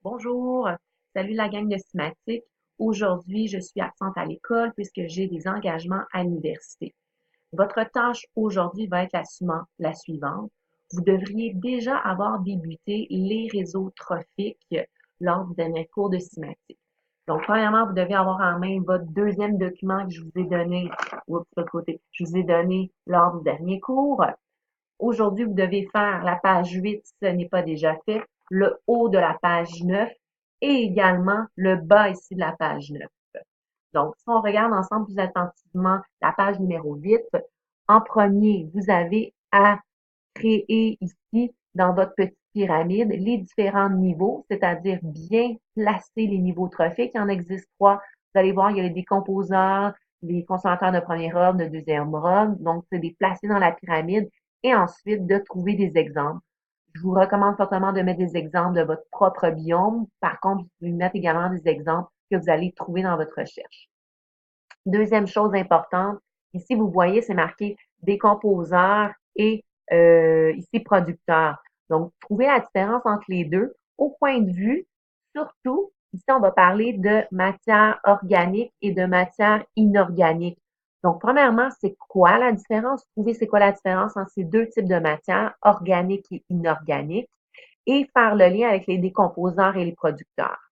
Bonjour, salut la gang de Simatic. Aujourd'hui, je suis absente à l'école puisque j'ai des engagements à l'université. Votre tâche aujourd'hui va être la suivante. Vous devriez déjà avoir débuté les réseaux trophiques lors du dernier cours de Simatic. Donc, premièrement, vous devez avoir en main votre deuxième document que je vous ai donné, oups, de l'autre côté, je vous ai donné lors du dernier cours. Aujourd'hui, vous devez faire la page 8 si ce n'est pas déjà fait, le haut de la page 9 et également le bas ici de la page 9. Donc, si on regarde ensemble plus attentivement la page numéro 8, en premier, vous avez à créer ici, dans votre petite pyramide, les différents niveaux, c'est-à-dire bien placer les niveaux trophiques. Il en existe trois. Vous allez voir, il y a les décomposeurs, les consommateurs de premier ordre, de deuxième ordre. Donc, c'est de les placer dans la pyramide et ensuite de trouver des exemples. Je vous recommande fortement de mettre des exemples de votre propre biome. Par contre, vous pouvez mettre également des exemples que vous allez trouver dans votre recherche. Deuxième chose importante, ici, vous voyez, c'est marqué décomposeur et ici producteur. Donc, trouvez la différence entre les deux. Au point de vue, surtout, ici, on va parler de matière organique et de matière inorganique. Donc, premièrement, c'est quoi la différence? Trouvez c'est quoi la différence entre ces deux types de matière, organique et inorganique, et faire le lien avec les décomposeurs et les producteurs.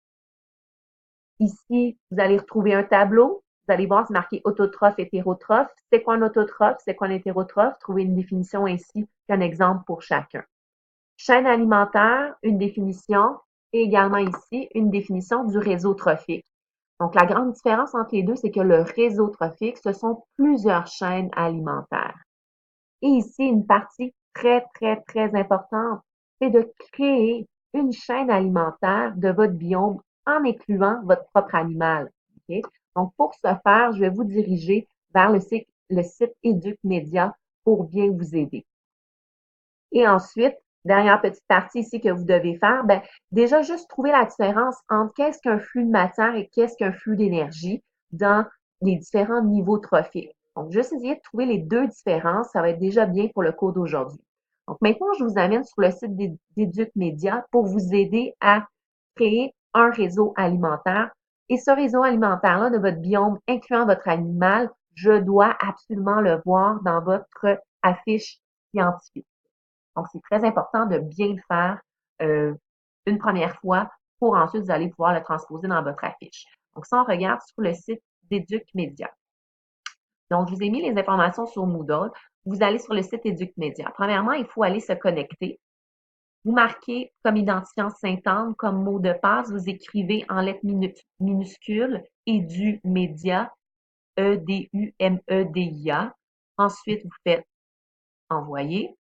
Ici, vous allez retrouver un tableau. Vous allez voir, c'est marqué autotrophe, hétérotrophe. C'est quoi un autotrophe? C'est quoi un hétérotrophe? Trouvez une définition ainsi qu'un exemple pour chacun. Chaîne alimentaire, une définition, et également ici, une définition du réseau trophique. Donc, la grande différence entre les deux, c'est que le réseau trophique, ce sont plusieurs chaînes alimentaires. Et ici, une partie très, très, très importante, c'est de créer une chaîne alimentaire de votre biome en incluant votre propre animal. Okay? Donc, pour ce faire, je vais vous diriger vers le site EducMedia pour bien vous aider. Et ensuite, dernière petite partie ici que vous devez faire, ben, déjà juste trouver la différence entre qu'est-ce qu'un flux de matière et qu'est-ce qu'un flux d'énergie dans les différents niveaux trophiques. Donc, juste essayer de trouver les deux différences, ça va être déjà bien pour le cours d'aujourd'hui. Donc, maintenant, je vous amène sur le site d'EducMedia pour vous aider à créer un réseau alimentaire. Et ce réseau alimentaire-là de votre biome, incluant votre animal, je dois absolument le voir dans votre affiche scientifique. Donc, c'est très important de bien le faire une première fois pour ensuite vous allez pouvoir le transposer dans votre affiche. Donc, si on regarde sur le site d'EducMedia. Donc, je vous ai mis les informations sur Moodle. Vous allez sur le site EducMedia. Premièrement, il faut aller se connecter. Vous marquez comme identifiant Sainte-Anne comme mot de passe. Vous écrivez en lettres minuscules EduMedia, E-D-U-M-E-D-I-A. Ensuite, vous faites envoyer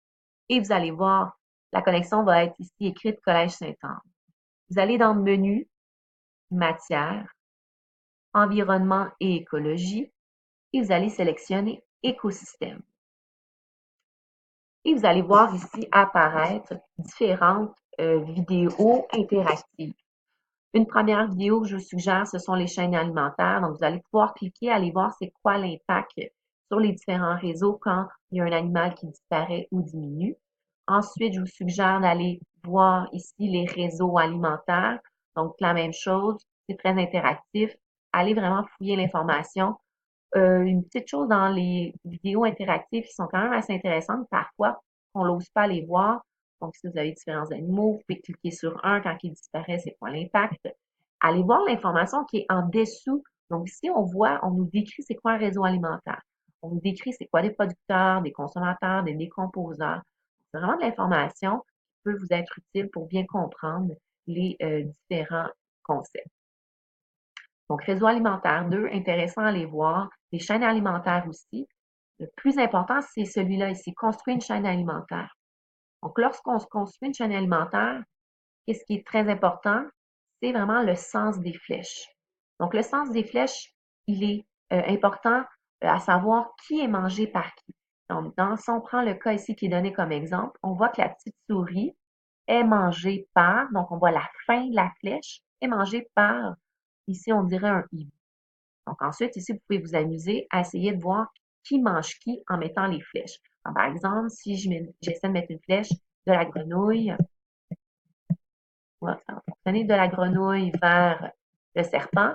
et vous allez voir, la connexion va être ici écrite Collège Sainte-Anne. Vous allez dans le menu Matière, Environnement et écologie et vous allez sélectionner Écosystème. Et vous allez voir ici apparaître différentes vidéos interactives. Une première vidéo que je vous suggère, ce sont les chaînes alimentaires. Donc, vous allez pouvoir cliquer, aller voir c'est quoi l'impact sur les différents réseaux quand il y a un animal qui disparaît ou diminue. Ensuite, je vous suggère d'aller voir ici les réseaux alimentaires. Donc, la même chose, c'est très interactif. Allez vraiment fouiller l'information. Une petite chose dans les vidéos interactives qui sont quand même assez intéressantes, parfois, on n'ose pas les voir. Donc, si vous avez différents animaux, vous pouvez cliquer sur un quand il disparaît, c'est quoi l'impact. Allez voir l'information qui est en dessous. Donc, ici, on voit, on nous décrit c'est quoi un réseau alimentaire. On nous décrit c'est quoi des producteurs, des consommateurs, des décomposeurs. C'est vraiment de l'information qui peut vous être utile pour bien comprendre les différents concepts. Donc, réseau alimentaire 2, intéressant à aller voir. Les chaînes alimentaires aussi. Le plus important, c'est celui-là ici, construire une chaîne alimentaire. Donc, lorsqu'on se construit une chaîne alimentaire, qu'est-ce qui est très important? C'est vraiment le sens des flèches. Donc, le sens des flèches, il est important à savoir qui est mangé par qui. Donc, si on prend le cas ici qui est donné comme exemple, on voit que la petite souris est mangée par, donc on voit la fin de la flèche, est mangée par, ici on dirait un hibou. Donc ensuite, ici, vous pouvez vous amuser à essayer de voir qui mange qui en mettant les flèches. Donc, par exemple, si j'essaie de mettre une flèche de la grenouille, va fonctionner de la grenouille vers le serpent.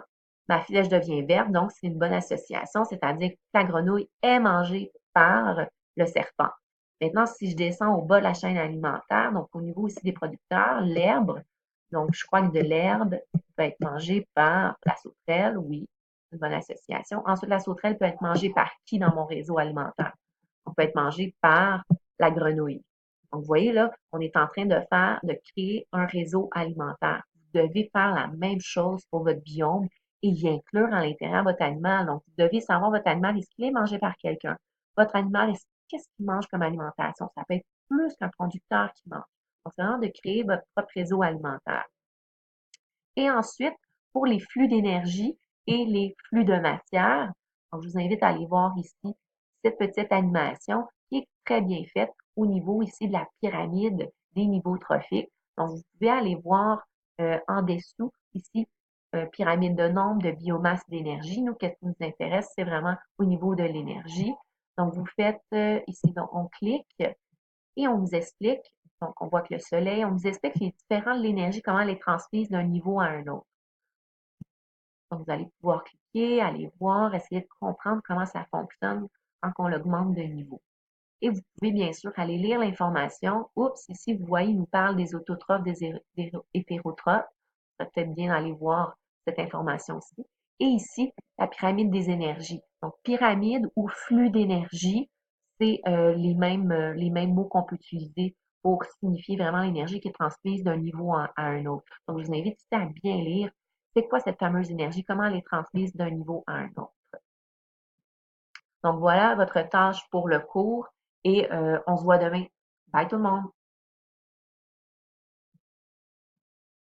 Ma flèche devient verte, donc c'est une bonne association, c'est-à-dire que la grenouille est mangée par le serpent. Maintenant, si je descends au bas de la chaîne alimentaire, donc au niveau aussi des producteurs, l'herbe, donc je crois que de l'herbe peut être mangée par la sauterelle, oui, une bonne association. Ensuite, la sauterelle peut être mangée par qui dans mon réseau alimentaire? On peut être mangée par la grenouille. Donc, vous voyez là, on est en train de créer un réseau alimentaire. Vous devez faire la même chose pour votre biome et y inclure à l'intérieur votre animal. Donc, vous devez savoir votre animal, est-ce qu'il est mangé par quelqu'un? Votre animal, qu'est-ce qu'il mange comme alimentation? Ça peut être plus qu'un producteur qui mange. Donc, c'est vraiment de créer votre propre réseau alimentaire. Et ensuite, pour les flux d'énergie et les flux de matière, donc je vous invite à aller voir ici cette petite animation qui est très bien faite au niveau ici de la pyramide des niveaux trophiques. Donc, vous pouvez aller voir en dessous ici, pyramide de nombre, de biomasse, d'énergie. Nous, qu'est-ce qui nous intéresse, c'est vraiment au niveau de l'énergie. Donc, vous faites ici, donc on clique et on vous explique, donc on voit que le soleil, on vous explique les différents de l'énergie, comment elle est transmise d'un niveau à un autre. Donc, vous allez pouvoir cliquer, aller voir, essayer de comprendre comment ça fonctionne quand on l'augmente de niveau. Et vous pouvez bien sûr aller lire l'information. Oups, ici, vous voyez, il nous parle des autotrophes, des hétérotrophes. Ça peut-être bien d'aller voir cette information-ci. Et ici, la pyramide des énergies. Donc, pyramide ou flux d'énergie, c'est les mêmes mots qu'on peut utiliser pour signifier vraiment l'énergie qui est transmise d'un niveau à un autre. Donc, je vous invite ici à bien lire c'est quoi cette fameuse énergie, comment elle est transmise d'un niveau à un autre. Donc, voilà votre tâche pour le cours et on se voit demain. Bye tout le monde!